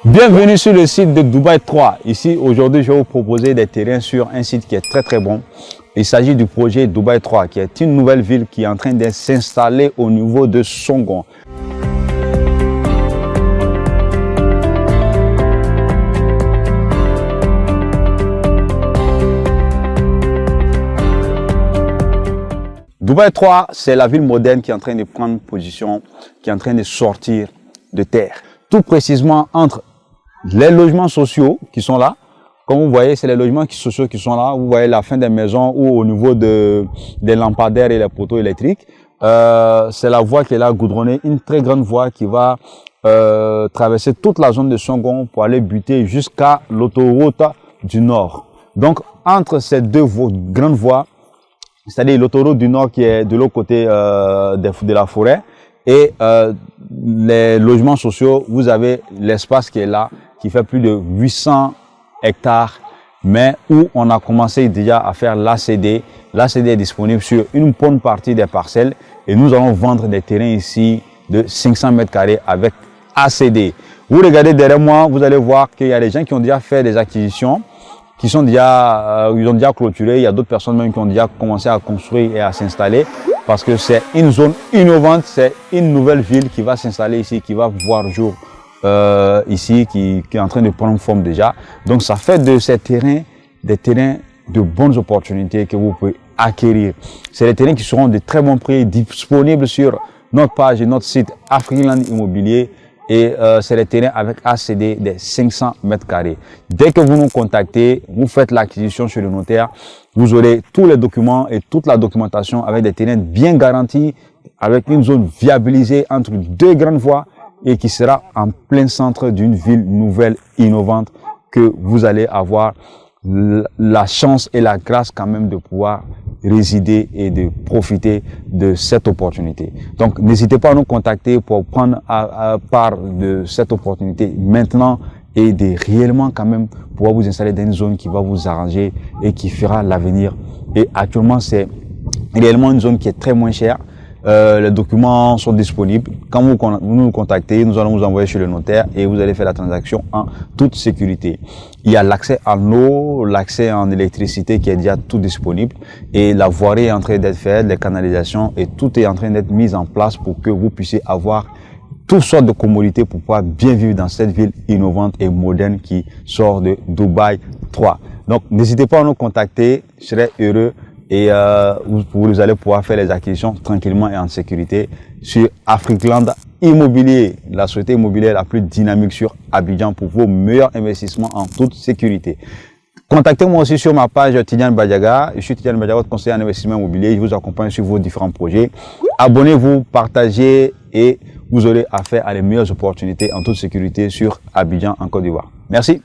Bienvenue sur le site de Dubaï 3. Ici, aujourd'hui, je vais vous proposer des terrains sur un site qui est très bon. Il s'agit du projet Dubaï 3, qui est une nouvelle ville qui est en train de s'installer au niveau de Songon. Dubaï 3, c'est la ville moderne qui est en train de prendre position, qui est en train de sortir de terre. Tout précisément entre les logements sociaux qui sont là. Comme vous voyez, c'est les logements sociaux qui sont là. Vous voyez la fin des maisons ou au niveau des lampadaires et les poteaux électriques. C'est la voie qui est là goudronnée, une très grande voie qui va traverser toute la zone de Songon pour aller buter jusqu'à l'autoroute du Nord. Donc, entre ces deux grandes voies, c'est-à-dire l'autoroute du Nord qui est de l'autre côté de la forêt et les logements sociaux, vous avez l'espace qui est là, qui fait plus de 800 hectares, mais où on a commencé déjà à faire l'ACD. L'ACD est disponible sur une bonne partie des parcelles et nous allons vendre des terrains ici de 500 mètres carrés avec ACD. Vous regardez derrière moi, vous allez voir qu'il y a des gens qui ont déjà fait des acquisitions, qui sont déjà, ils ont déjà clôturé. Il y a d'autres personnes même qui ont déjà commencé à construire et à s'installer parce que c'est une zone innovante, c'est une nouvelle ville qui va s'installer ici, qui va voir jour ici, qui est en train de prendre forme déjà. Donc ça fait de ces terrains des terrains de bonnes opportunités que vous pouvez acquérir. C'est des terrains qui seront de très bons prix, disponibles sur notre page et notre site Afriland Immobilier. Et c'est des terrains avec ACD des 500 mètres carrés. Dès que vous nous contactez, vous faites l'acquisition chez le notaire, vous aurez tous les documents et toute la documentation avec des terrains bien garantis, avec une zone viabilisée entre deux grandes voies et qui sera en plein centre d'une ville nouvelle, innovante, que vous allez avoir la chance et la grâce quand même de pouvoir résider et de profiter de cette opportunité. Donc n'hésitez pas à nous contacter pour prendre part de cette opportunité maintenant et de réellement quand même pouvoir vous installer dans une zone qui va vous arranger et qui fera l'avenir. Et actuellement c'est réellement une zone qui est très moins chère. Les documents sont disponibles. Quand vous nous contactez, nous allons vous envoyer chez le notaire et vous allez faire la transaction en toute sécurité. Il y a l'accès en eau, l'accès en électricité qui est déjà tout disponible et la voirie est en train d'être faite, les canalisations et tout est en train d'être mis en place pour que vous puissiez avoir toutes sortes de commodités pour pouvoir bien vivre dans cette ville innovante et moderne qui sort de Dubaï 3. Donc n'hésitez pas à nous contacter, je serai heureux. Et vous allez pouvoir faire les acquisitions tranquillement et en sécurité sur Afriland Immobilier, la société immobilière la plus dynamique sur Abidjan pour vos meilleurs investissements en toute sécurité. Contactez-moi aussi sur ma page Tidiane Badiaga. Je suis Tidiane Badiaga, conseiller en investissement immobilier. Je vous accompagne sur vos différents projets. Abonnez-vous, partagez et vous aurez affaire à les meilleures opportunités en toute sécurité sur Abidjan en Côte d'Ivoire. Merci.